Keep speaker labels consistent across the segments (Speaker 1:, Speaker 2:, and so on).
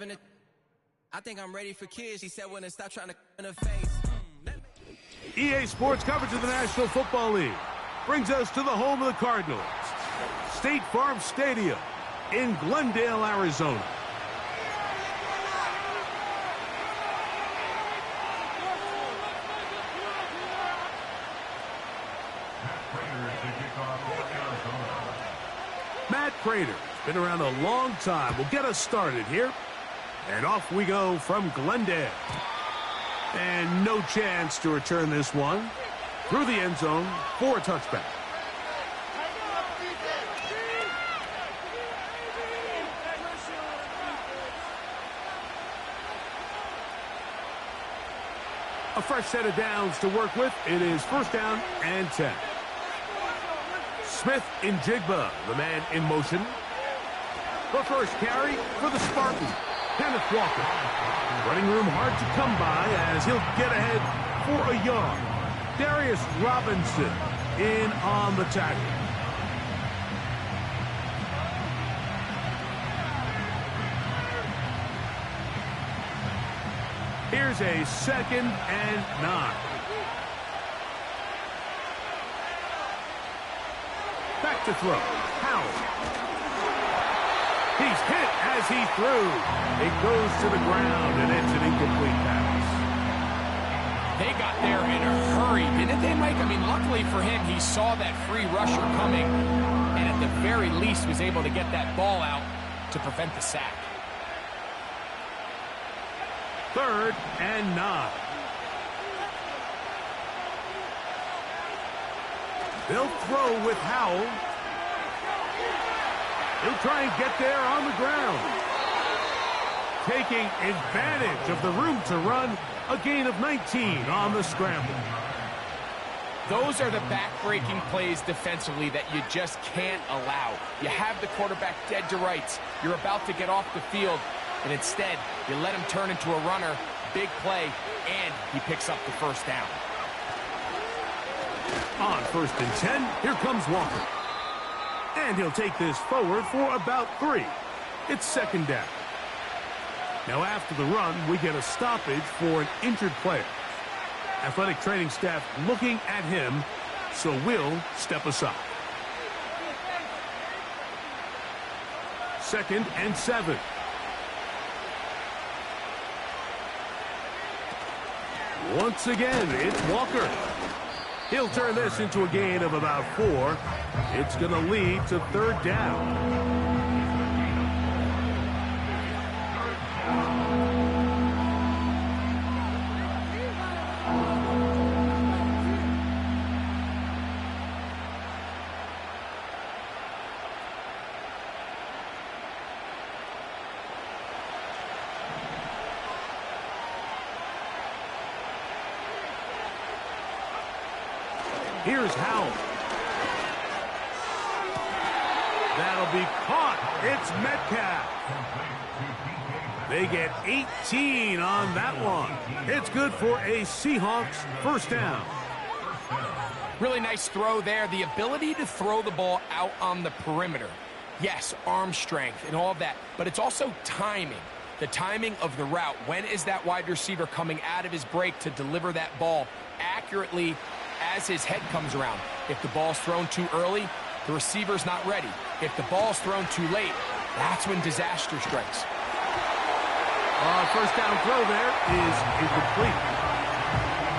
Speaker 1: having a... I think I'm ready for kids. He said when it stop trying to in her face.
Speaker 2: EA Sports coverage of the National Football League brings us to the home of the Cardinals, State Farm Stadium in Glendale, Arizona. Matt Prater's been around a long time. Will get us started here. And off we go from Glendale. And no chance to return this one through the end zone for a touchback. A fresh set of downs to work with. It is first down and 10. Smith in Jigba, the man in motion. The first carry for the Spartans. Kenneth Walker. Running room hard to come by as he'll get ahead for a yard. Darius Robinson in on the tackle. Here's a 2nd and 9. Back to throw. Howell. He's hit as he threw. It goes to the ground, and it's an incomplete pass.
Speaker 3: They got there in a hurry, didn't they, Mike? I mean, luckily for him, he saw that free rusher coming, and at the very least was able to get that ball out to prevent the sack.
Speaker 2: 3rd and 9. They'll throw with Howell. He'll try and get there on the ground. Taking advantage of the room to run, a gain of 19 on the scramble.
Speaker 3: Those are the back-breaking plays defensively that you just can't allow. You have the quarterback dead to rights. You're about to get off the field, and instead, you let him turn into a runner, big play, and he picks up the first down.
Speaker 2: On 1st and 10, here comes Walker. And he'll take this forward for about 3. It's 2nd down. Now after the run, we get a stoppage for an injured player. Athletic training staff looking at him, so we'll step aside. 2nd and 7. Once again, it's Walker. He'll turn this into a gain of about 4. It's going to lead to 3rd down. Here's Howell. That'll be caught. It's Metcalf. They get 18 on that one. It's good for a Seahawks first down.
Speaker 3: Really nice throw there. The ability to throw the ball out on the perimeter. Yes, arm strength and all of that, but it's also timing. The timing of the route. When is that wide receiver coming out of his break to deliver that ball accurately as his head comes around? If the ball's thrown too early, the receiver's not ready. If the ball's thrown too late, that's when disaster strikes.
Speaker 2: First down throw there is incomplete.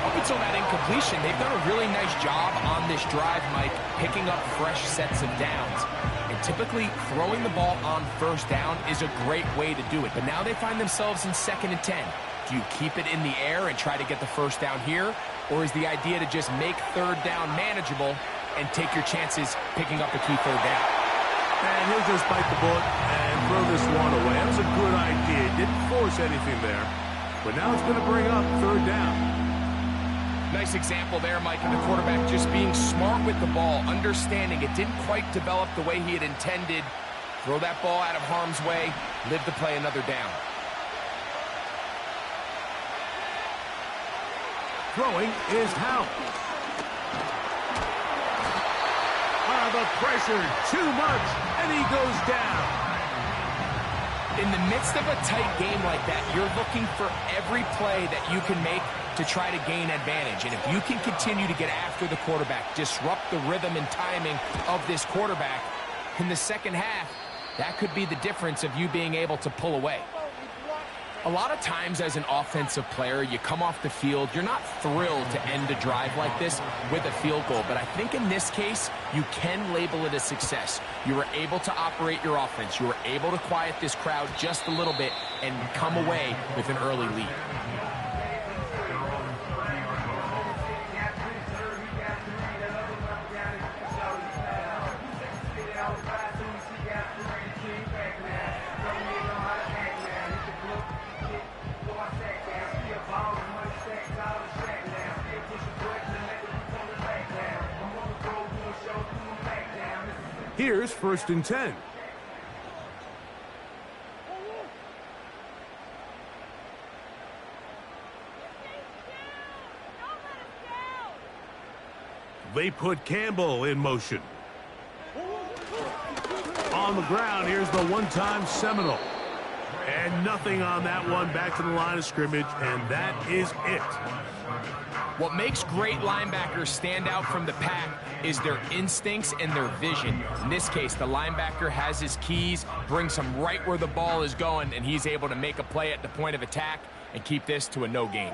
Speaker 3: Up until that incompletion, they've done a really nice job on this drive, Mike, picking up fresh sets of downs. And typically, throwing the ball on first down is a great way to do it. But now they find themselves in 2nd and 10. Do you keep it in the air and try to get the first down here? Or is the idea to just make 3rd down manageable and take your chances picking up a key 3rd down?
Speaker 2: And he'll just bite the bullet and throw this one away. That was a good idea. Didn't force anything there. But now it's going to bring up 3rd down.
Speaker 3: Nice example there, Mike, and the quarterback just being smart with the ball, understanding it didn't quite develop the way he had intended. Throw that ball out of harm's way, live to play another down.
Speaker 2: Throwing is Howell. The pressure, too much, and he goes down.
Speaker 3: In the midst of a tight game like that, you're looking for every play that you can make to try to gain advantage. And if you can continue to get after the quarterback, disrupt the rhythm and timing of this quarterback in the second half, that could be the difference of you being able to pull away. A lot of times as an offensive player, you come off the field, you're not thrilled to end a drive like this with a field goal. But I think in this case, you can label it a success. You were able to operate your offense. You were able to quiet this crowd just a little bit and come away with an early lead.
Speaker 2: Here's 1st and 10. They put Campbell in motion. On the ground, here's the one-time Seminole. And nothing on that one, back to the line of scrimmage, and that is it.
Speaker 3: What makes great linebackers stand out from the pack is their instincts and their vision. In this case, the linebacker has his keys, brings him right where the ball is going, and he's able to make a play at the point of attack and keep this to a no gain.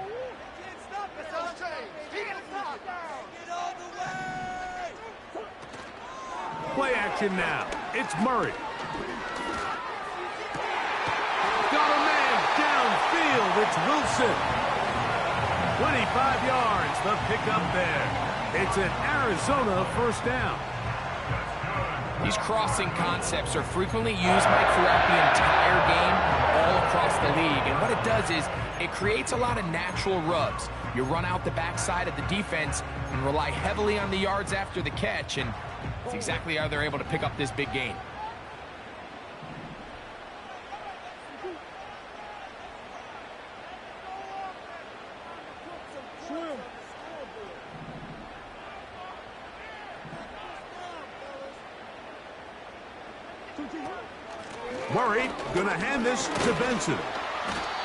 Speaker 2: Play action now. It's Murray. Got a man downfield. It's Wilson. 25 yards, the pickup there. It's an Arizona 1st down.
Speaker 3: These crossing concepts are frequently used, Mike, throughout the entire game, all across the league. And what it does is it creates a lot of natural rubs. You run out the backside of the defense and rely heavily on the yards after the catch, and it's exactly how they're able to pick up this big gain.
Speaker 2: Murray gonna hand this to Benson.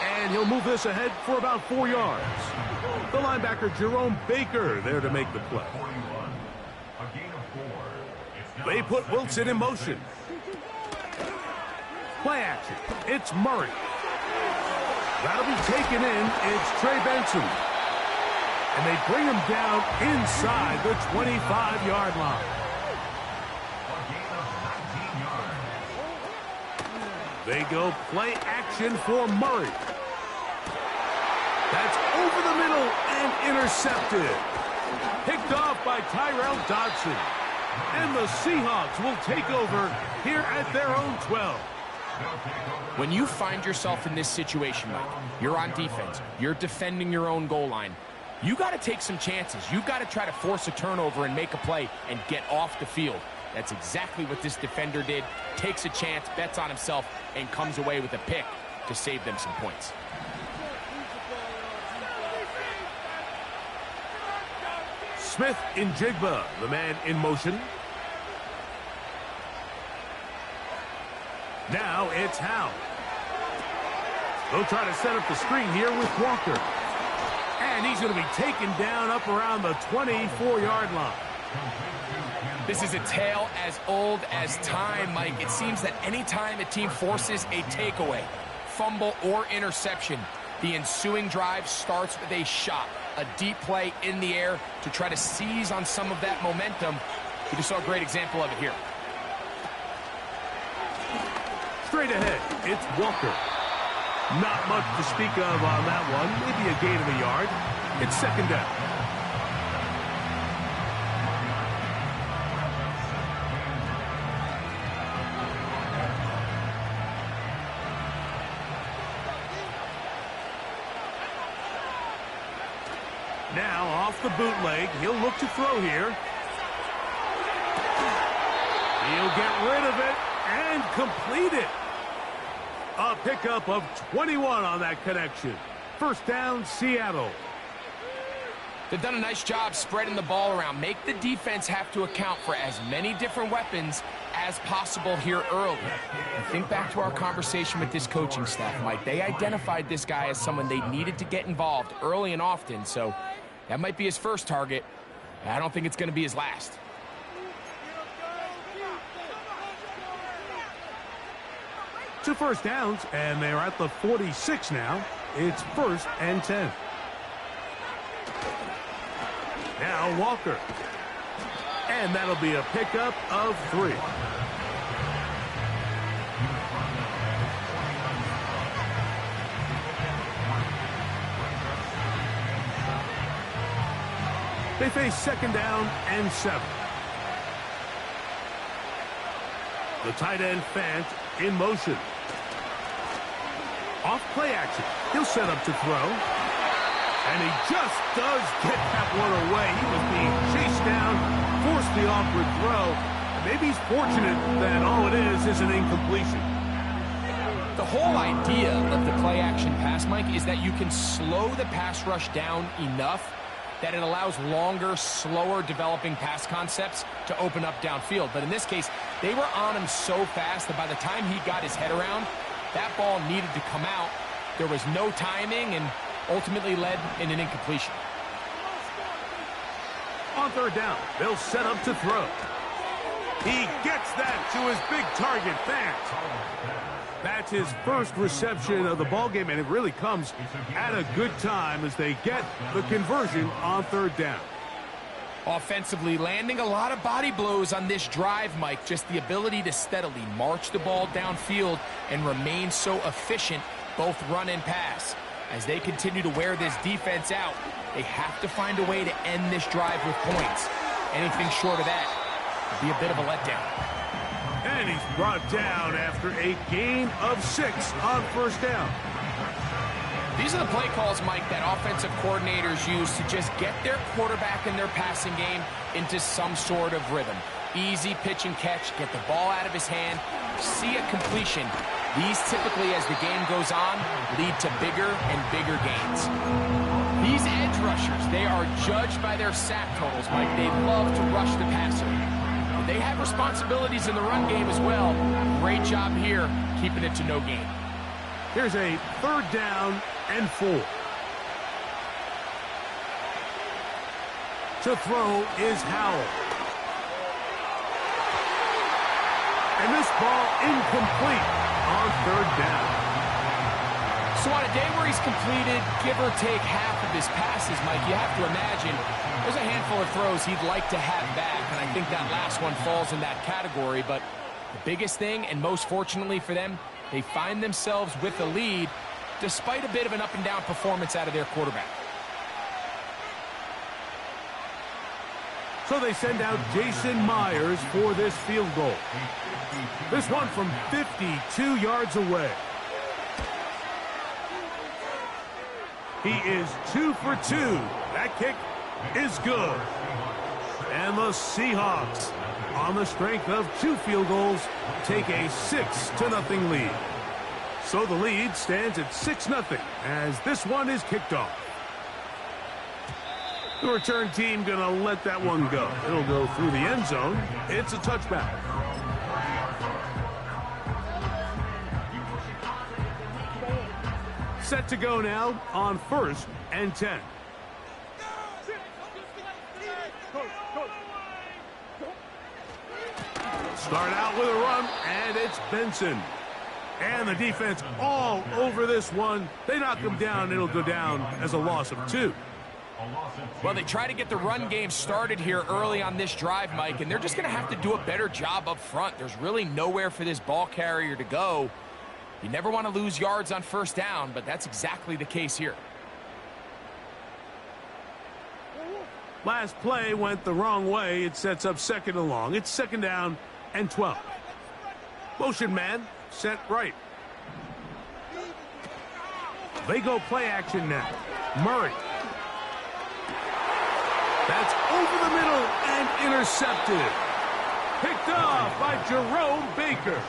Speaker 2: And he'll move this ahead for about 4 yards. The linebacker Jerome Baker there to make the play. They put Wilson in motion. Play action. It's Murray. That'll be taken in. It's Trey Benson. And they bring him down inside the 25-yard line. They go play action for Murray. That's over the middle and intercepted. Picked off by Tyrell Dodson. And the Seahawks will take over here at their own 12.
Speaker 3: When you find yourself in this situation, Mike, you're on defense, you're defending your own goal line, you got to take some chances. You've got to try to force a turnover and make a play and get off the field. That's exactly what this defender did. Takes a chance, bets on himself, and comes away with a pick to save them some points.
Speaker 2: Smith in Jigba, the man in motion. Now it's Howe. They'll try to set up the screen here with Walker. And he's going to be taken down up around the 24-yard line.
Speaker 3: This is a tale as old as time, Mike. It seems that any time a team forces a takeaway, fumble, or interception, the ensuing drive starts with a shot, a deep play in the air to try to seize on some of that momentum. We just saw a great example of it here.
Speaker 2: Straight ahead, it's Walker. Not much to speak of on that one. Maybe a gain of a yard. It's 2nd down. Now off the bootleg, he'll look to throw here. He'll get rid of it and complete it. A pickup of 21 on that connection. 1st down, Seattle.
Speaker 3: They've done a nice job spreading the ball around. Make the defense have to account for as many different weapons as possible here early. And think back to our conversation with this coaching staff, Mike. They identified this guy as someone they needed to get involved early and often, so that might be his first target. I don't think it's going to be his last.
Speaker 2: Two first downs, and they're at the 46 now. It's 1st and 10. Now Walker. And that'll be a pickup of 3. They face 2nd down and 7. The tight end Fant in motion. Off play action. He'll set up to throw. And he just does get that one away. He was being chased down, forced the awkward throw. Maybe he's fortunate that all it is an incompletion.
Speaker 3: The whole idea of the play action pass, Mike, is that you can slow the pass rush down enough that it allows longer, slower developing pass concepts to open up downfield. But in this case, they were on him so fast that by the time he got his head around, that ball needed to come out. There was no timing and ultimately led in an incompletion.
Speaker 2: On 3rd down, they'll set up to throw. He gets that to his big target, Fant. That's his first reception of the ballgame, and it really comes at a good time as they get the conversion on 3rd down.
Speaker 3: Offensively, landing a lot of body blows on this drive, Mike. Just the ability to steadily march the ball downfield and remain so efficient, both run and pass. As they continue to wear this defense out, they have to find a way to end this drive with points. Anything short of that would be a bit of a letdown.
Speaker 2: And he's brought down after a gain of 6 on 1st down.
Speaker 3: These are the play calls, Mike, that offensive coordinators use to just get their quarterback and their passing game into some sort of rhythm. Easy pitch and catch, get the ball out of his hand, see a completion. These typically, as the game goes on, lead to bigger and bigger gains. These edge rushers, they are judged by their sack totals, Mike. They love to rush the passer. They have responsibilities in the run game as well. Great job here, keeping it to no gain.
Speaker 2: Here's a 3rd down and 4. To throw is Howell. And this ball incomplete on 3rd down.
Speaker 3: So on a day where he's completed, give or take half of his passes, Mike, you have to imagine there's a handful of throws he'd like to have back, and I think that last one falls in that category. But the biggest thing, and most fortunately for them, they find themselves with the lead despite a bit of an up-and-down performance out of their quarterback.
Speaker 2: So they send out Jason Myers for this field goal. This one from 52 yards away. He is 2 for 2. That kick is good. And the Seahawks, on the strength of 2 field goals, take a 6-0 lead. So the lead stands at 6-0 as this one is kicked off. The return team going to let that one go. It'll go through the end zone. It's a touchback. Set to go now on 1st and 10. Start out with a run, and it's Benson. And the defense all over this one. They knock him down. It'll go down as a loss of 2.
Speaker 3: Well, they try to get the run game started here early on this drive, Mike, and they're just going to have to do a better job up front. There's really nowhere for this ball carrier to go. You never want to lose yards on 1st down, but that's exactly the case here.
Speaker 2: Last play went the wrong way. It sets up 2nd and long. It's 2nd down and 12. Motion man set right. They go play action now. Murray. That's over the middle and intercepted. Picked off by Jerome Baker.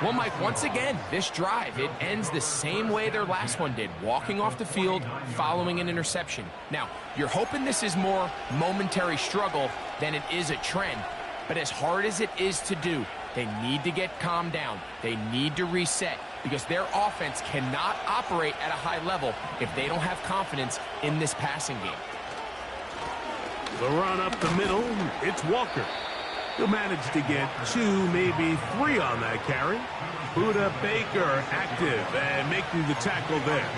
Speaker 3: Well, Mike, once again, this drive, it ends the same way their last one did, walking off the field following an interception. Now, you're hoping this is more momentary struggle than it is a trend, but as hard as it is to do, They need to get calmed down. They need to reset because their offense cannot operate at a high level if they don't have confidence in this passing game.
Speaker 2: The run up the middle, it's Walker. He'll manage to get 2, maybe 3 on that carry. Budda Baker active and making the tackle there.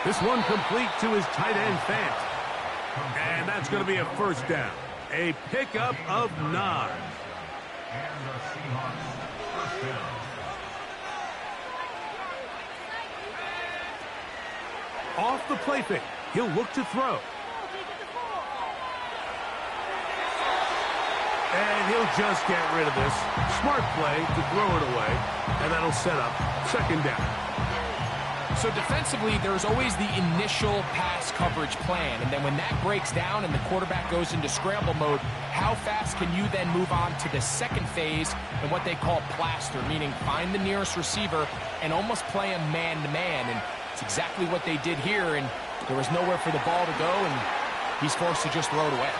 Speaker 2: This one complete to his tight end, Fant. And that's going to be a first down. A pickup of 9. Off the play fake. He'll look to throw. And he'll just get rid of this. Smart play to throw it away. And that'll set up second down.
Speaker 3: So defensively, there's always the initial pass coverage plan. And then when that breaks down and the quarterback goes into scramble mode, how fast can you then move on to the second phase and what they call plaster, meaning find the nearest receiver and almost play a man-to-man. And it's exactly what they did here. And there was nowhere for the ball to go, and he's forced to just throw it away.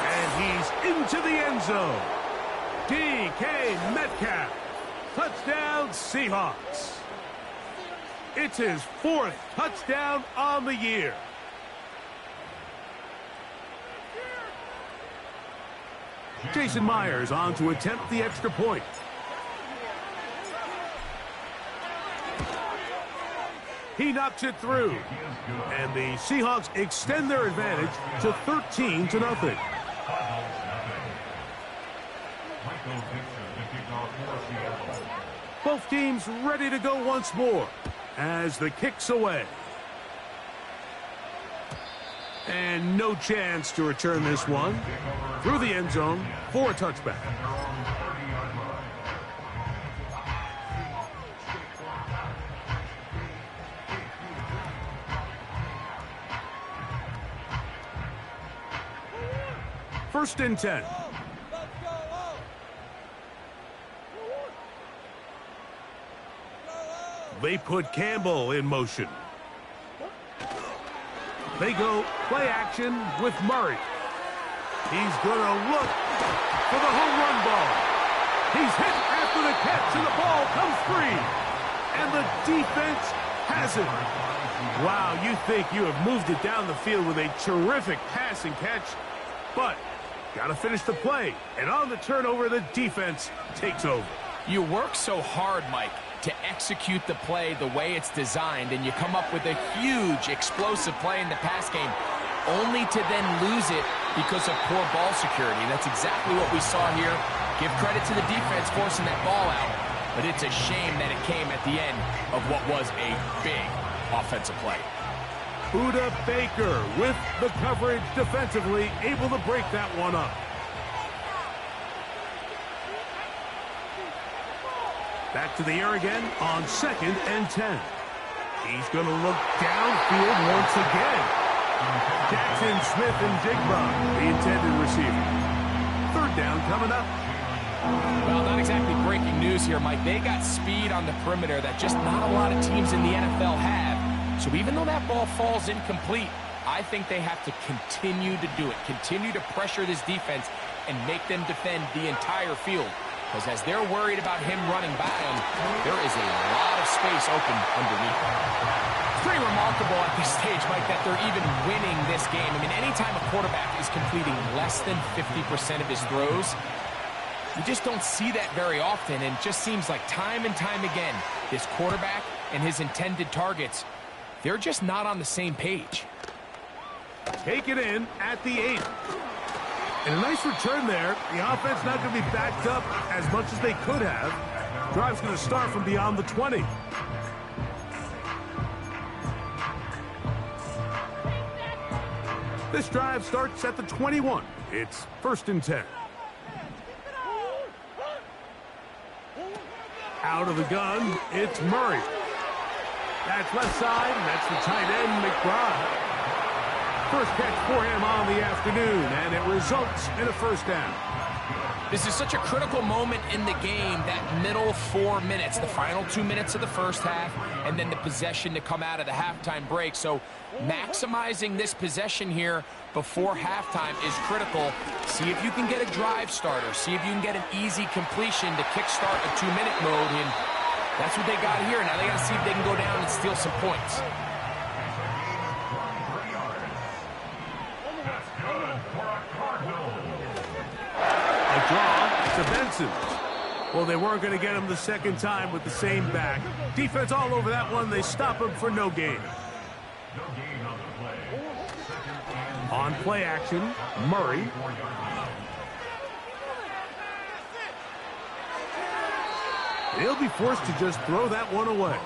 Speaker 2: And he's into the end zone. DK Metcalf. Touchdown, Seahawks. It's his 4th touchdown on the year. Jason Myers on to attempt the extra point. He knocks it through. And the Seahawks extend their advantage to 13-0. Both teams ready to go once more as the kick's away. And no chance to return this one through the end zone for a touchback. First and 10. They put Campbell in motion. They go play action with Murray. He's going to look for the home run ball. He's hit after the catch, and the ball comes free. And the defense has it. Wow, you think you have moved it down the field with a terrific pass and catch, but got to finish the play. And on the turnover, the defense takes over.
Speaker 3: You work so hard, Mike, to execute the play the way it's designed, and you come up with a huge explosive play in the pass game, only to then lose it because of poor ball security. That's exactly what we saw here. Give credit to the defense forcing that ball out, but it's a shame that it came at the end of what was a big offensive play.
Speaker 2: Budda Baker with the coverage defensively, able to break that one up. Back to the air again on 2nd and 10. He's going to look downfield once again. Jackson Smith and Jigba, the intended receiver. 3rd down coming up.
Speaker 3: Well, not exactly breaking news here, Mike. They got speed on the perimeter that just not a lot of teams in the NFL have. So even though that ball falls incomplete, I think they have to continue to do it. Continue to pressure this defense and make them defend the entire field. Because as they're worried about him running by them, there is a lot of space open underneath. It's pretty remarkable at this stage, Mike, that they're even winning this game. I mean, anytime a quarterback is completing less than 50% of his throws, you just don't see that very often. And it just seems like time and time again, this quarterback and his intended targets, they're just not on the same page.
Speaker 2: Take it in at the 8. And a nice return there. The offense not going to be backed up as much as they could have. Drive's going to start from beyond the 20. This drive starts at the 21. It's 1st and 10. Out of the gun, it's Murray. That's left side, and that's the tight end, McBride. First catch for him on the afternoon, and it results in a first down.
Speaker 3: This is such a critical moment in the game, that middle 4 minutes, the final 2 minutes of the first half, and then the possession to come out of the halftime break. So maximizing this possession here before halftime is critical. See if you can get a drive starter. See if you can get an easy completion to kickstart a 2-minute mode, and that's what they got here. Now they got to see if they can go down and steal some points.
Speaker 2: Draw to Benson. Well, they weren't going to get him the second time with the same back. Defense all over that one. They stop him for no gain. On play action, Murray. He'll be forced to just throw that one away.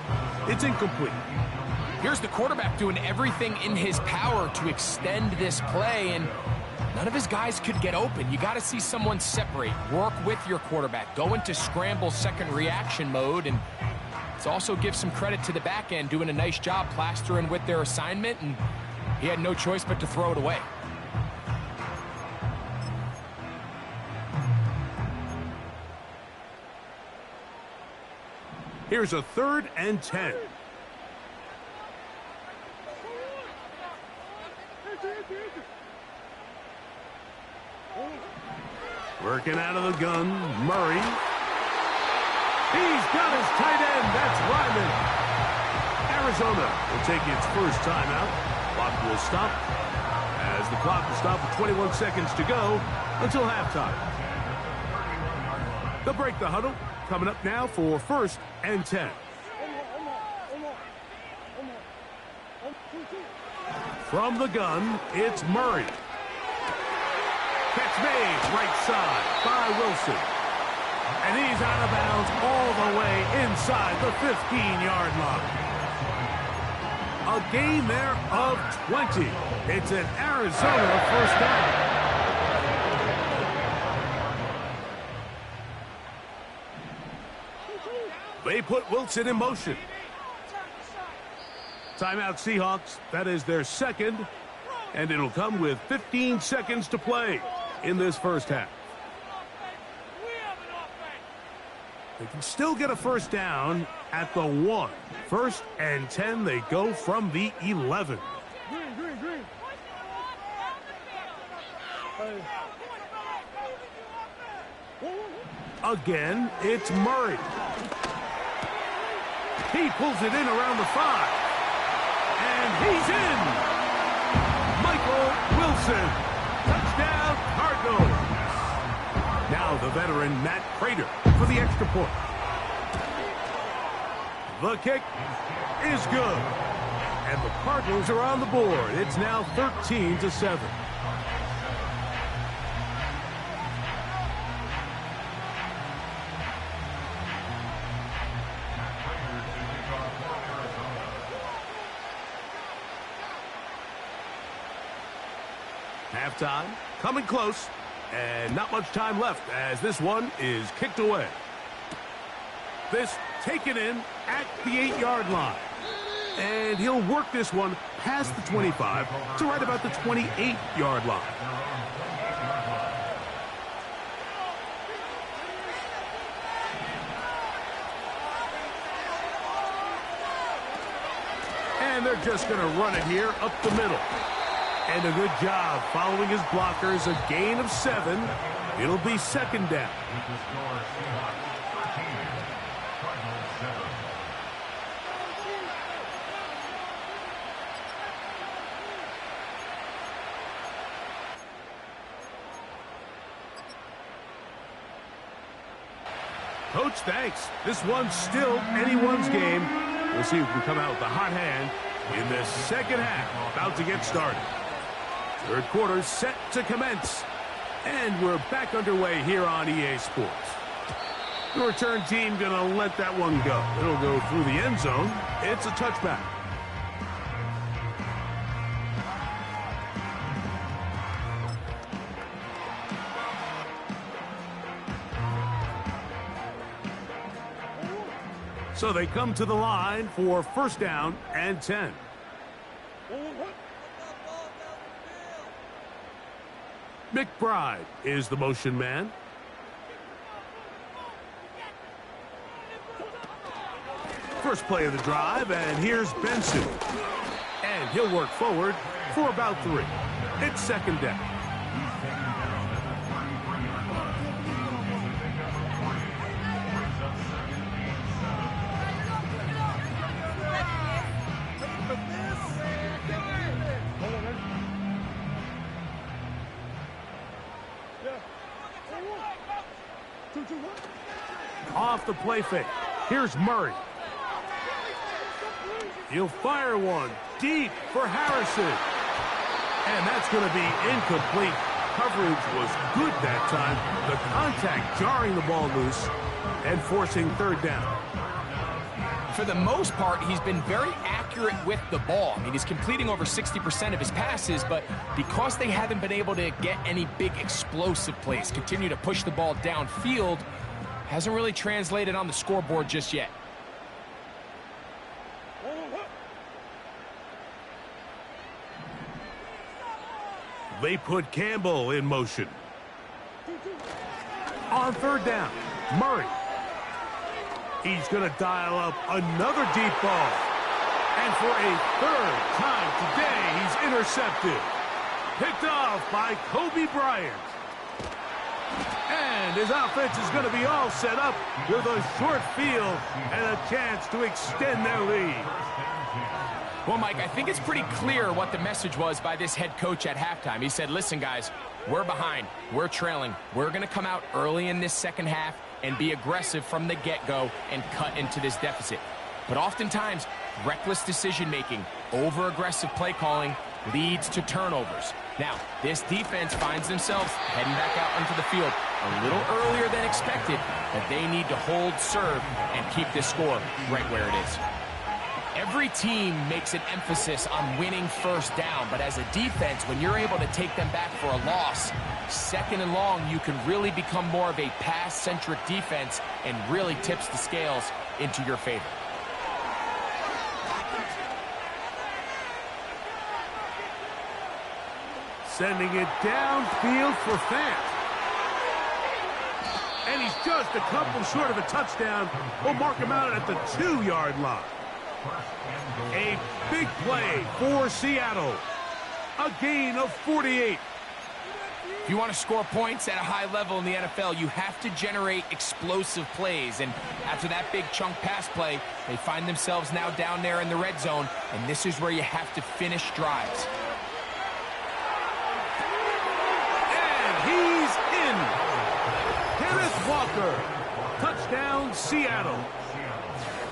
Speaker 2: It's incomplete.
Speaker 3: Here's the quarterback doing everything in his power to extend this play, and none of his guys could get open. You got to see someone separate, work with your quarterback, go into scramble second reaction mode, and it's also give some credit to the back end doing a nice job plastering with their assignment, and he had no choice but to throw it away.
Speaker 2: Here's a 3rd and 10. Working out of the gun, Murray. He's got his tight end. That's Ryman. Arizona will take its first timeout. Clock will stop as the clock will stop with 21 seconds to go until halftime. They'll break the huddle. Coming up now for 1st and 10. From the gun, it's Murray. Catch made right side by Wilson. And he's out of bounds all the way inside the 15-yard line. A gain there of 20. It's an Arizona first down. They put Wilson in motion. Timeout Seahawks. That is their second. And it'll come with 15 seconds to play in this first half. They can still get a first down at the 1. 1st and 10. They go from the 11. Again, it's Murray. He pulls it in around the 5. And he's in. Michael Wilson. Touchdown, Cardinals. Now the veteran Matt Prater for the extra point. The kick is good. And the Cardinals are on the board. It's now 13-7. Halftime, coming close, and not much time left as this one is kicked away. This taken in at the 8-yard line. And he'll work this one past the 25 to right about the 28-yard line. And they're just going to run it here up the middle. And a good job following his blockers. A gain of 7. It'll be second down. Coach, thanks. This one's still anyone's game. We'll see who can come out with the hot hand in this second half. About to get started. Third quarter set to commence. And we're back underway here on EA Sports. The return team going to let that one go. It'll go through the end zone. It's a touchback. So they come to the line for first down and 10. McBride is the motion man. First play of the drive, and here's Benson. And he'll work forward for about 3. It's second down. Off the play fake. Here's Murray. He'll fire one deep for Harrison. And that's going to be incomplete. Coverage was good that time. The contact jarring the ball loose and forcing third down.
Speaker 3: For the most part, he's been very accurate with the ball. I mean, he's completing over 60% of his passes, but because they haven't been able to get any big explosive plays, continue to push the ball downfield, hasn't really translated on the scoreboard just yet.
Speaker 2: They put Campbell in motion. On third down, Murray. He's going to dial up another deep ball. And for a third time today, he's intercepted. Picked off by Kobe Bryant. And his offense is going to be all set up with a short field and a chance to extend their lead.
Speaker 3: Well, Mike, I think it's pretty clear what the message was by this head coach at halftime. He said, listen, guys, we're behind. We're trailing. We're going to come out early in this second half and be aggressive from the get-go and cut into this deficit. But oftentimes, reckless decision-making, over-aggressive play calling leads to turnovers. Now, this defense finds themselves heading back out onto the field a little earlier than expected, but they need to hold serve and keep this score right where it is. Every team makes an emphasis on winning first down, but as a defense, when you're able to take them back for a loss, second and long, you can really become more of a pass-centric defense and really tips the scales into your favor.
Speaker 2: Sending it downfield for Fant. And he's just a couple short of a touchdown. We'll mark him out at the 2-yard line. A big play for Seattle. A gain of 48.
Speaker 3: If you want to score points at a high level in the NFL, you have to generate explosive plays. And after that big chunk pass play, they find themselves now down there in the red zone. And this is where you have to finish drives.
Speaker 2: And he's in. Kenneth Walker. Touchdown, Seattle.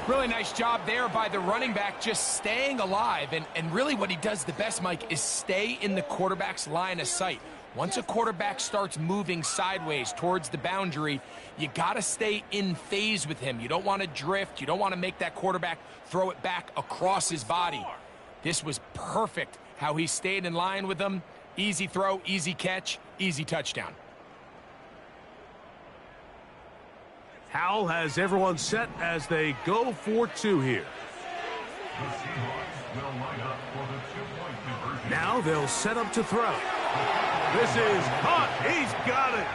Speaker 3: Really nice job there by the running back, just staying alive. And really what he does the best, Mike, is stay in the quarterback's line of sight. Once a quarterback starts moving sideways towards the boundary, you got to stay in phase with him. You don't want to drift. You don't want to make that quarterback throw it back across his body. This was perfect how he stayed in line with them. Easy throw, easy catch, easy touchdown.
Speaker 2: Howell has everyone set as they go for 2 here. Now they'll set up to throw. This is caught. He's got it.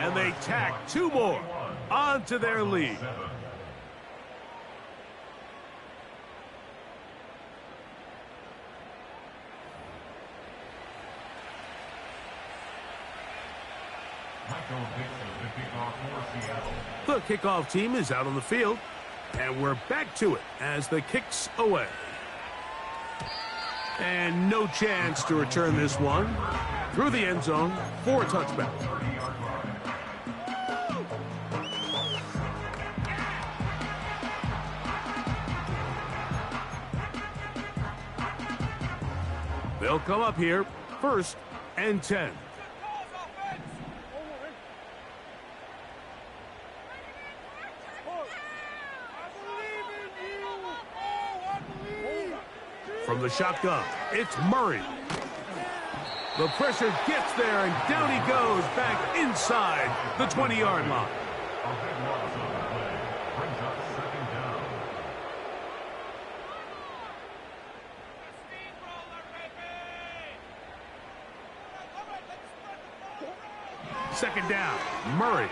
Speaker 2: And they tack 2 more onto their lead. The kickoff team is out on the field, and we're back to it as the kick's away. And no chance to return this one through the end zone for a touchback. They'll come up here, 1st and 10. From the shotgun, it's Murray. The pressure gets there, and down he goes back inside the 20-yard line. Second down, Murray.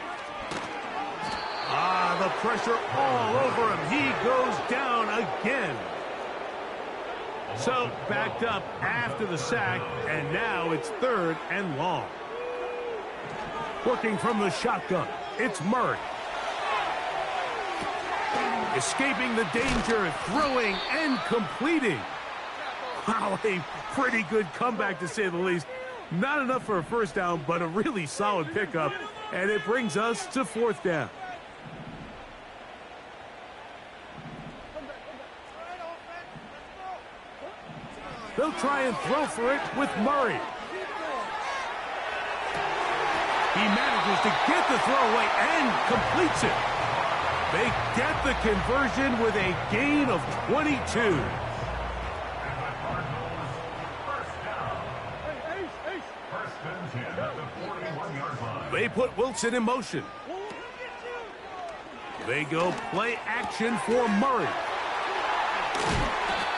Speaker 2: The pressure all over him. He goes down again. So, backed up after the sack, and now it's 3rd and long. Working from the shotgun, it's Murray. Escaping the danger, throwing and completing. Wow, a pretty good comeback to say the least. Not enough for a first down, but a really solid pickup, and it brings us to 4th down. They'll try and throw for it with Murray. He manages to get the throw away and completes it. They get the conversion with a gain of 22. They put Wilson in motion. They go play action for Murray.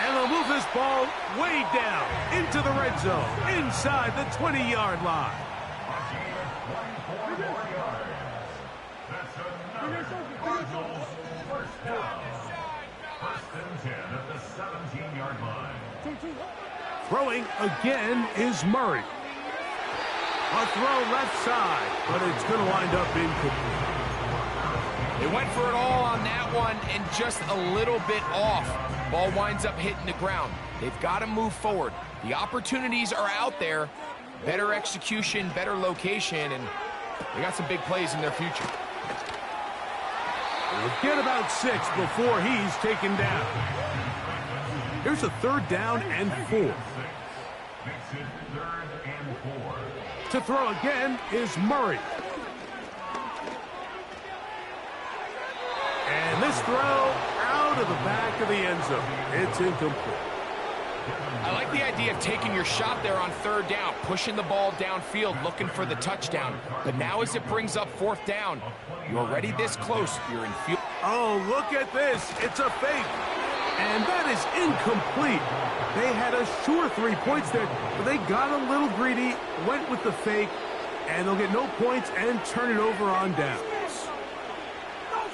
Speaker 2: And they'll move this ball way down into the red zone, inside the 20-yard line.
Speaker 4: First down. 1st and 10 at the 17-yard line.
Speaker 2: Throwing again is Murray. A throw left side, but it's going to wind up incomplete.
Speaker 3: They went for it all on that one and just a little bit off. Ball winds up hitting the ground. They've got to move forward. The opportunities are out there. Better execution, better location, and they got some big plays in their future.
Speaker 2: We'll get about 6 before he's taken down. Here's a 3rd down and 4.
Speaker 4: Makes it 3rd and 4.
Speaker 2: To throw again is Murray. And this throw out of the back of the end zone. It's incomplete.
Speaker 3: I like the idea of taking your shot there on 3rd down, pushing the ball downfield, looking for the touchdown. But now as it brings up 4th down, you're already this close. You're in field.
Speaker 2: Oh, look at this. It's a fake. And that is incomplete. They had a sure 3 points there, but they got a little greedy, went with the fake, and they'll get no points and turn it over on downs.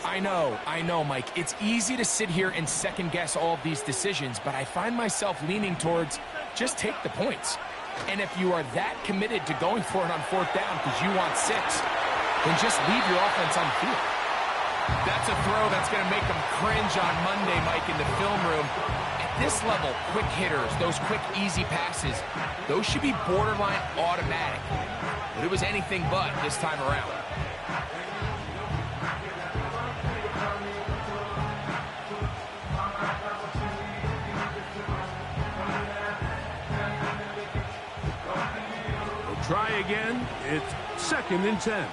Speaker 3: I know, Mike. It's easy to sit here and second-guess all of these decisions, but I find myself leaning towards just take the points. And if you are that committed to going for it on 4th down because you want 6, then just leave your offense on the field. That's a throw that's going to make them cringe on Monday, Mike, in the film room. At this level, quick hitters, those quick, easy passes, those should be borderline automatic. But it was anything but this time around.
Speaker 2: Try again. It's 2nd and 10.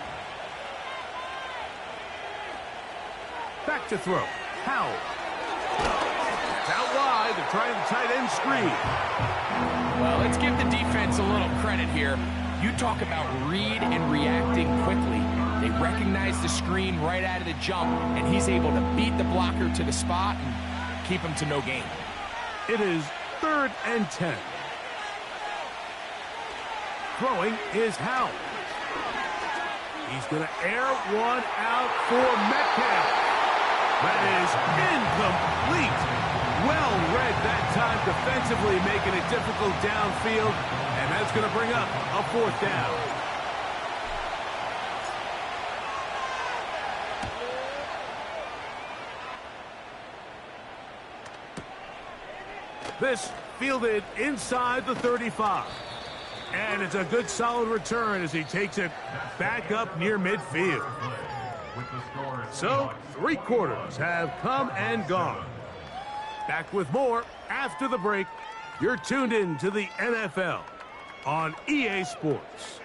Speaker 2: Back to throw. Howell. It's out wide. They're trying the tight end screen.
Speaker 3: Well, let's give the defense a little credit here. You talk about read and reacting quickly. They recognize the screen right out of the jump, and he's able to beat the blocker to the spot and keep him to no gain.
Speaker 2: It is 3rd and 10. Throwing is Howell. He's going to air one out for Metcalf. That is incomplete. Well read that time defensively, making it difficult downfield, and that's going to bring up a 4th down. This fielded inside the 35. And it's a good solid return as he takes it back up near midfield. So, 3 quarters have come and gone. Back with more after the break. You're tuned in to the NFL on EA Sports.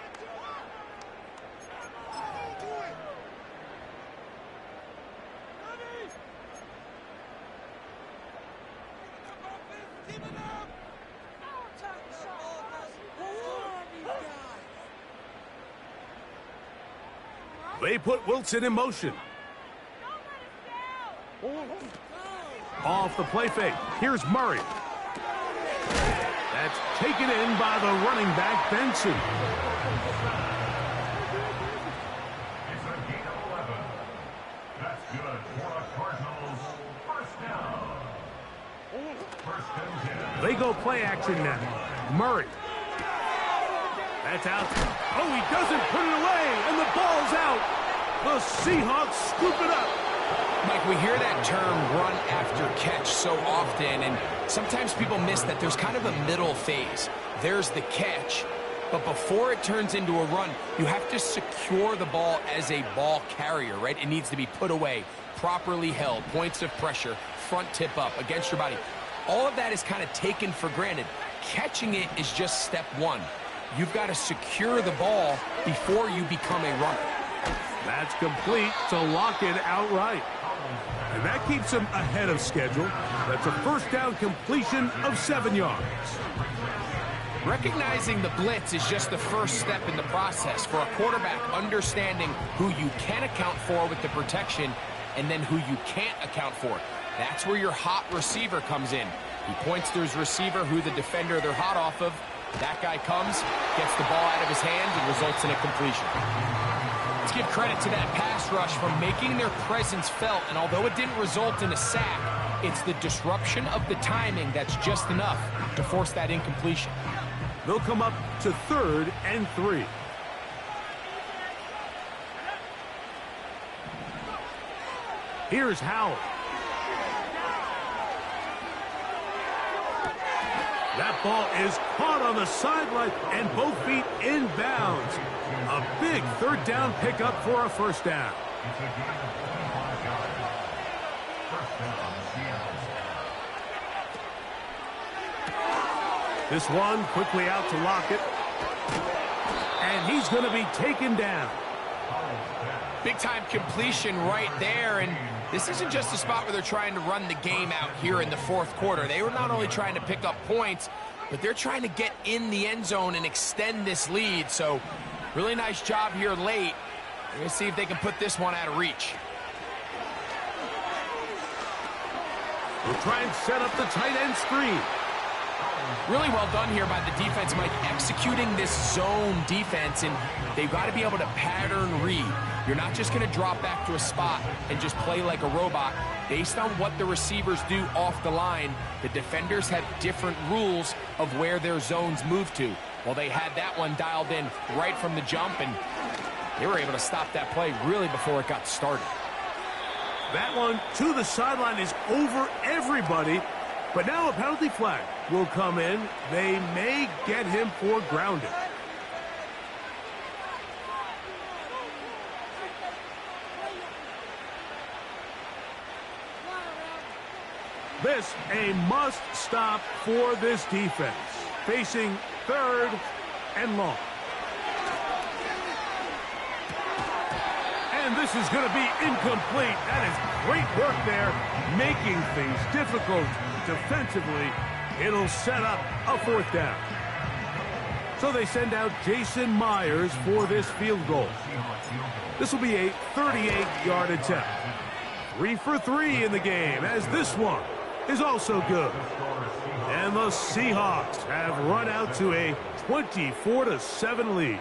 Speaker 2: They put Wilson in motion. Off the play fake. Here's Murray. That's taken in by the running back, Benson.
Speaker 4: Good for the Cardinals. First down. First and 10.
Speaker 2: They go play action now. Murray. That's out. Oh, he doesn't put it away, and the ball's out. The Seahawks scoop it up.
Speaker 3: Mike, we hear that term run after catch so often, and sometimes people miss that there's kind of a middle phase. There's the catch, but before it turns into a run, you have to secure the ball as a ball carrier, right? It needs to be put away, properly held, points of pressure, front tip up against your body. All of that is kind of taken for granted. Catching it is just step one. You've got to secure the ball before you become a runner.
Speaker 2: That's complete to lock it outright. And that keeps him ahead of schedule. That's a first down completion of 7 yards.
Speaker 3: Recognizing the blitz is just the first step in the process for a quarterback, understanding who you can account for with the protection and then who you can't account for. That's where your hot receiver comes in. He points to his receiver, who the defender they're hot off of. That guy comes, gets the ball out of his hands, and results in a completion. Let's give credit to that pass rush for making their presence felt, and although it didn't result in a sack, it's the disruption of the timing that's just enough to force that incompletion.
Speaker 2: They'll come up to 3rd and 3. Here's Howard. That ball is caught on the sideline and both feet inbounds. A big 3rd down pickup for a first down.
Speaker 4: It's a gain of 25 yards. First down, Seattle.
Speaker 2: This one quickly out to Lockett. And he's going to be taken down.
Speaker 3: Big-time completion right there, and this isn't just a spot where they're trying to run the game out here in the 4th quarter. They were not only trying to pick up points, but they're trying to get in the end zone and extend this lead. So, really nice job here late. We're going to see if they can put this one out of reach.
Speaker 2: We'll try and set up the tight end screen.
Speaker 3: Really well done here by the defense, Mike, executing this zone defense, and they've got to be able to pattern read. You're not just going to drop back to a spot and just play like a robot. Based on what the receivers do off the line, the defenders have different rules of where their zones move to. Well, they had that one dialed in right from the jump, and they were able to stop that play really before it got started.
Speaker 2: That one to the sideline is over everybody, but now a penalty flag will come in. They may get him for grounding. This a must stop for this defense. Facing 3rd and long. And this is going to be incomplete. That is great work there, making things difficult defensively. It'll set up a 4th down. So they send out Jason Myers for this field goal. This will be a 38-yard attempt. 3 for 3 in the game, as this one is also good. And the Seahawks have run out to a 24-7 lead.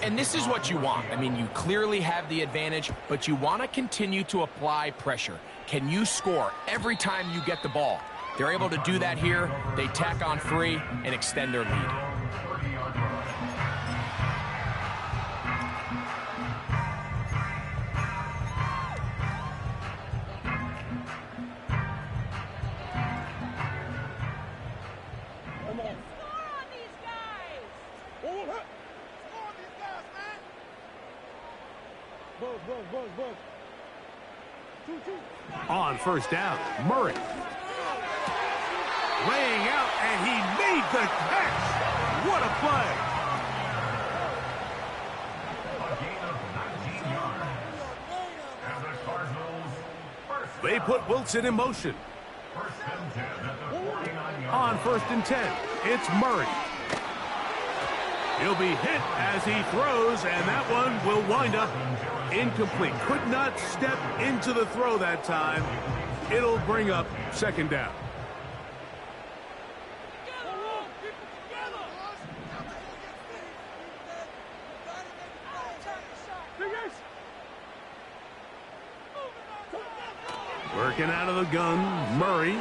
Speaker 3: And this is what you want. I mean, you clearly have the advantage, but you want to continue to apply pressure. Can you score every time you get the ball? They're able to do that here. They tack on 3 and extend their lead.
Speaker 2: On first down, Murray. Laying out, and he made the catch. What a play.
Speaker 4: A gain of 19 yards. And the Cardinals first
Speaker 2: They put Wilson in motion.
Speaker 4: First and 10 at the 49-yard
Speaker 2: On 1st and 10, it's Murray. He'll be hit as he throws, and that one will wind up incomplete. Could not step into the throw that time. It'll bring up 2nd down. Working out of the gun, Murray.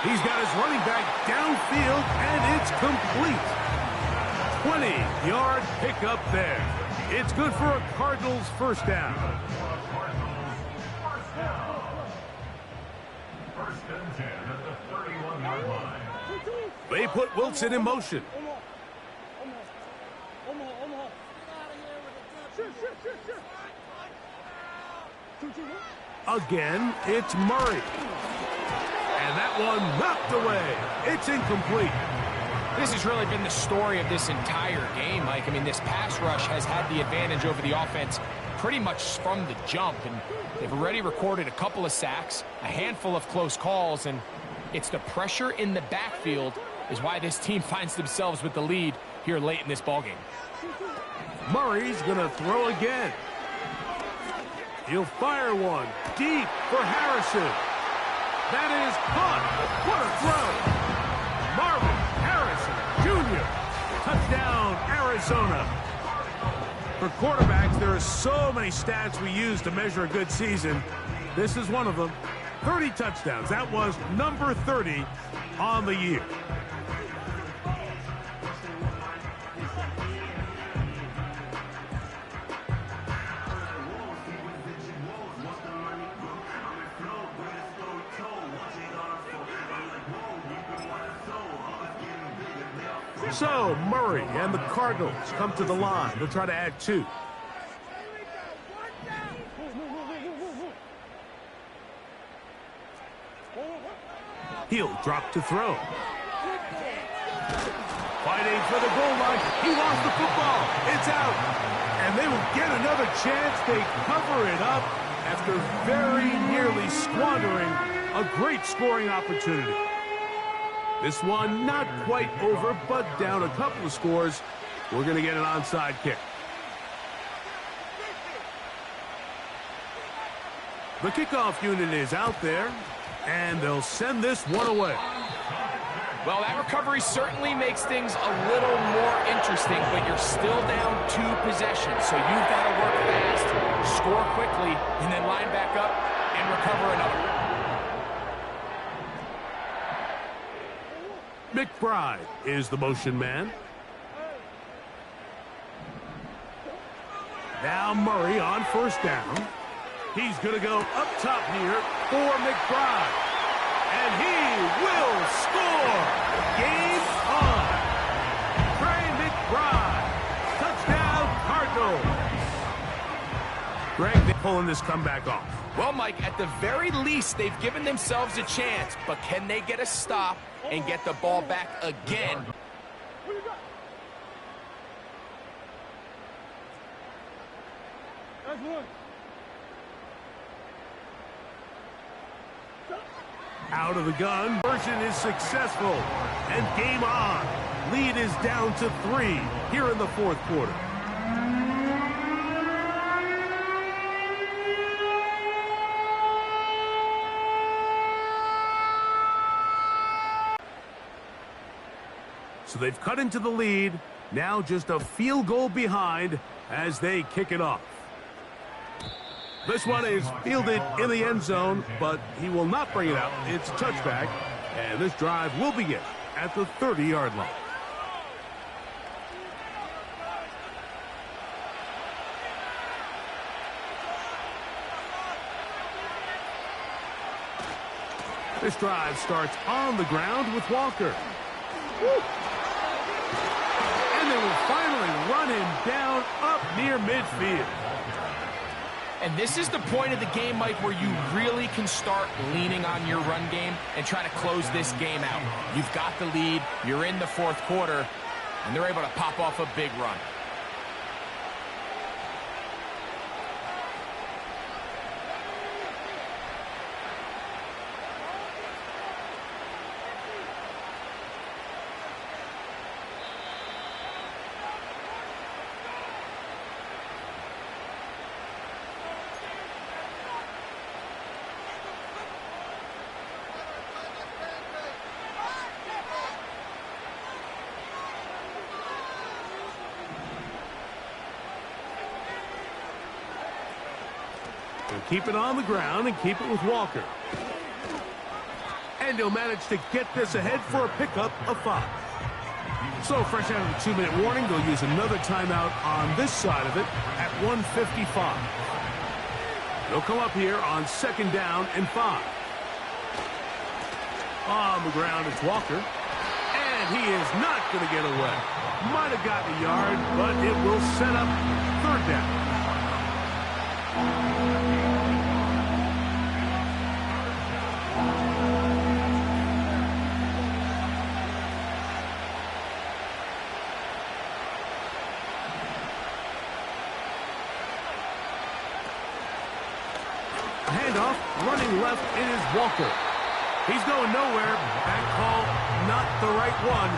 Speaker 2: He's got his running back downfield, and it's complete. 20-yard pickup there. It's good for a Cardinals first down.
Speaker 4: First and 10 at the 31-yard line.
Speaker 2: They put Wilson in motion. Again, it's Murray. And that one knocked away. It's incomplete.
Speaker 3: This has really been the story of this entire game, Mike. I mean, this pass rush has had the advantage over the offense pretty much from the jump, and they've already recorded a couple of sacks, a handful of close calls, and it's the pressure in the backfield is why this team finds themselves with the lead here late in this ballgame.
Speaker 2: Murray's going to throw again. He'll fire one deep for Harrison. That is caught. What a throw. Marvin Harrison Jr. Touchdown, Arizona. For quarterbacks, there are so many stats we use to measure a good season. This is one of them. 30 touchdowns. That was number 30 on the year. So, Murray and the Cardinals come to the line. They'll try to add 2. He'll drop to throw. Fighting for the goal line. He lost the football. It's out. And they will get another chance. They cover it up after very nearly squandering a great scoring opportunity. This one not quite over, but down a couple of scores. We're going to get an onside kick. The kickoff unit is out there, and they'll send this one away.
Speaker 3: Well, that recovery certainly makes things a little more interesting, but you're still down 2 possessions, so you've got to work fast, score quickly, and then line back up and recover another.
Speaker 2: McBride is the motion man. Now Murray on first down. He's going to go up top here for McBride. And he will score. Game on. Trey McBride. Touchdown Cardinals. Greg, they're pulling this comeback off.
Speaker 3: Well, Mike, at the very least, they've given themselves a chance, but can they get a stop and get the ball back again?
Speaker 2: Out of the gun. Version is successful. And game on. Lead is down to 3 here in the fourth quarter. So they've cut into the lead. Now just a field goal behind as they kick it off. This one is fielded in the end zone, but he will not bring it out. It's a touchback, and this drive will begin at the 30-yard line. This drive starts on the ground with Walker. Woo. And they will finally run him down up near midfield.
Speaker 3: And this is the point of the game, Mike, where you really can start leaning on your run game and try to close this game out. You've got the lead, you're in the fourth quarter, and they're able to pop off a big run.
Speaker 2: He'll keep it on the ground and keep it with Walker. And he'll manage to get this ahead for a pickup of 5. So fresh out of the 2-minute warning, they'll use another timeout on this side of it at 1:55. They'll come up here on 2nd down and 5. On the ground, it's Walker. And he is not going to get away. Might have gotten a yard, but it will set up 3rd down. Handoff, running left, it is Walker. He's going nowhere. That call, not the right one.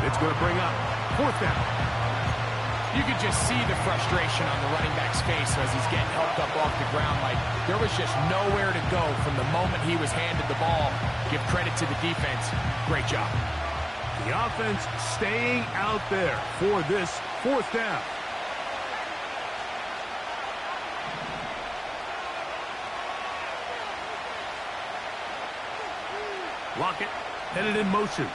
Speaker 2: It's going to bring up 4th down.
Speaker 3: You could just see the frustration on the running back's face as he's getting helped up off the ground. Like, there was just nowhere to go from the moment he was handed the ball. Give credit to the defense. Great job.
Speaker 2: The offense staying out there for this 4th down. Lockett headed in motion.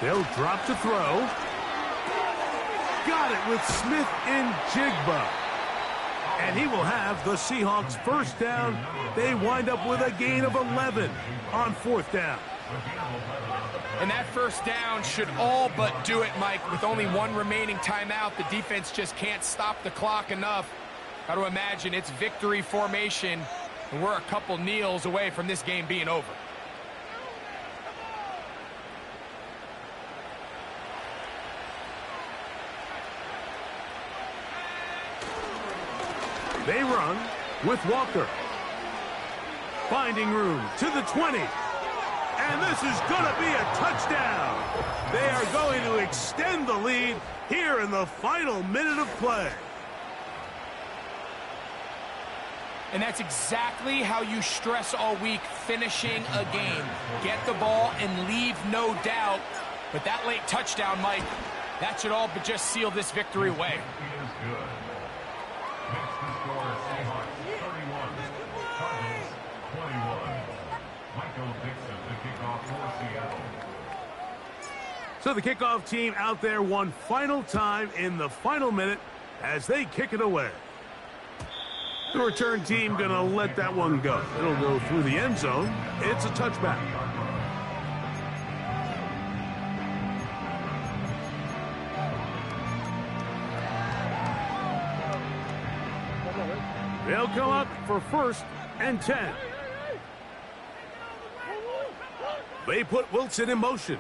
Speaker 2: They'll drop to throw. Got it with Smith and Jigba. And he will have the Seahawks 1st down. They wind up with a gain of 11 on 4th down.
Speaker 3: And that 1st down should all but do it, Mike. With only 1 remaining timeout, the defense just can't stop the clock enough. Got to imagine it's victory formation, and we're a couple kneels away from this game being over.
Speaker 2: They run with Walker. Finding room to the 20. And this is going to be a touchdown. They are going to extend the lead here in the final minute of play.
Speaker 3: And that's exactly how you stress all week, finishing a game. Get the ball and leave no doubt. But that late touchdown, Mike, that should all but just seal this victory away.
Speaker 2: So the kickoff team out there one final time in the final minute as they kick it away. The return team going to let that one go. It'll go through the end zone. It's a touchback. They'll come up for 1st and 10. They put Wilson in motion.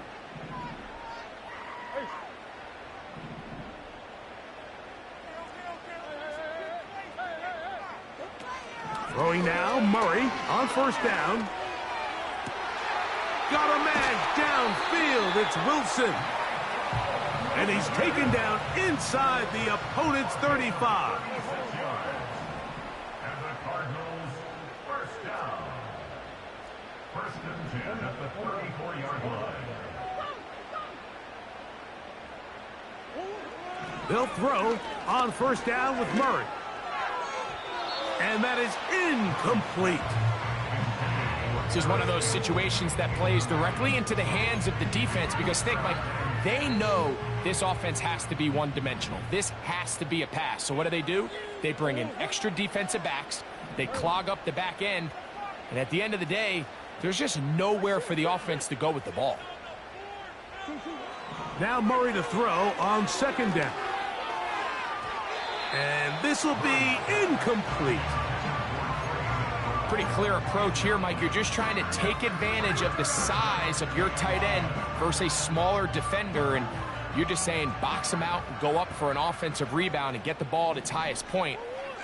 Speaker 2: Throwing now, Murray on 1st down. Got a man downfield. It's Wilson. And he's taken down inside the opponent's 35.
Speaker 4: And the Cardinals, 1st down. 1st and 10 at the 34-yard line.
Speaker 2: They'll throw on 1st down with Murray. And that is incomplete.
Speaker 3: This is one of those situations that plays directly into the hands of the defense because think, Mike, they know this offense has to be one-dimensional. This has to be a pass. So what do? They bring in extra defensive backs. They clog up the back end. And at the end of the day, there's just nowhere for the offense to go with the ball.
Speaker 2: Now Murray to throw on 2nd down. And this will be incomplete.
Speaker 3: Pretty clear approach here, Mike. You're just trying to take advantage of the size of your tight end versus a smaller defender, and you're just saying box him out and go up for an offensive rebound and get the ball at its highest point.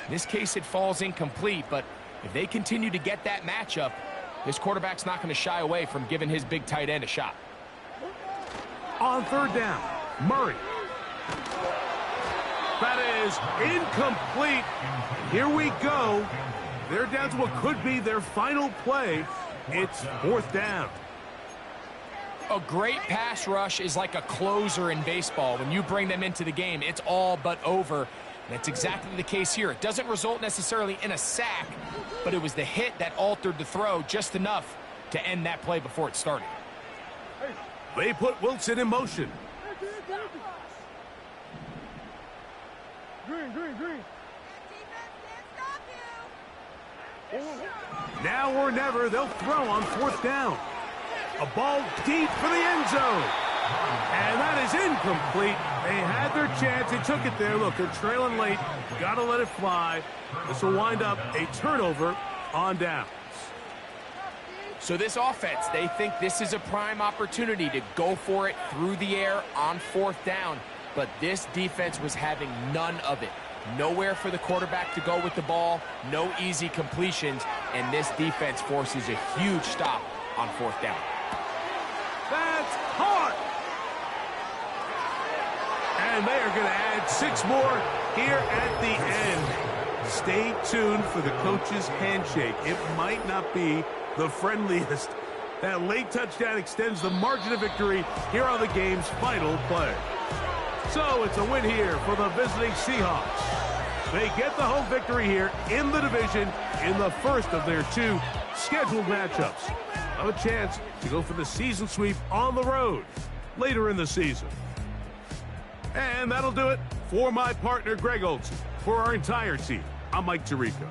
Speaker 3: In this case, it falls incomplete, but if they continue to get that matchup, this quarterback's not going to shy away from giving his big tight end a shot.
Speaker 2: On 3rd down, Murray. That is incomplete. Here we go. They're down to what could be their final play. It's 4th down.
Speaker 3: A great pass rush is like a closer in baseball. When you bring them into the game, it's all but over. That's exactly the case here. It doesn't result necessarily in a sack, but it was the hit that altered the throw just enough to end that play before it started.
Speaker 2: They put Wilson in motion.
Speaker 5: Green.
Speaker 2: Now or never, they'll throw on 4th down. A ball deep for the end zone. And that is incomplete. They had their chance. They took it there. Look, they're trailing late. Got to let it fly. This will wind up a turnover on downs.
Speaker 3: So this offense, they think this is a prime opportunity to go for it through the air on 4th down. But this defense was having none of it. Nowhere for the quarterback to go with the ball, no easy completions, and this defense forces a huge stop on 4th down.
Speaker 2: That's hard. And they are going to add 6 more here at the end. Stay tuned for the coach's handshake. It might not be the friendliest. That late touchdown extends the margin of victory here on the game's final play. So it's a win here for the visiting Seahawks. They get the home victory here in the division in the first of their 2 scheduled matchups. Have a chance to go for the season sweep on the road later in the season. And that'll do it for my partner, Greg Olsen. For our entire team, I'm Mike Tirico.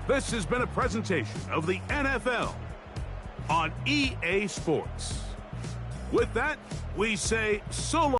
Speaker 2: This has been a presentation of the NFL on EA Sports. With that, we say so long.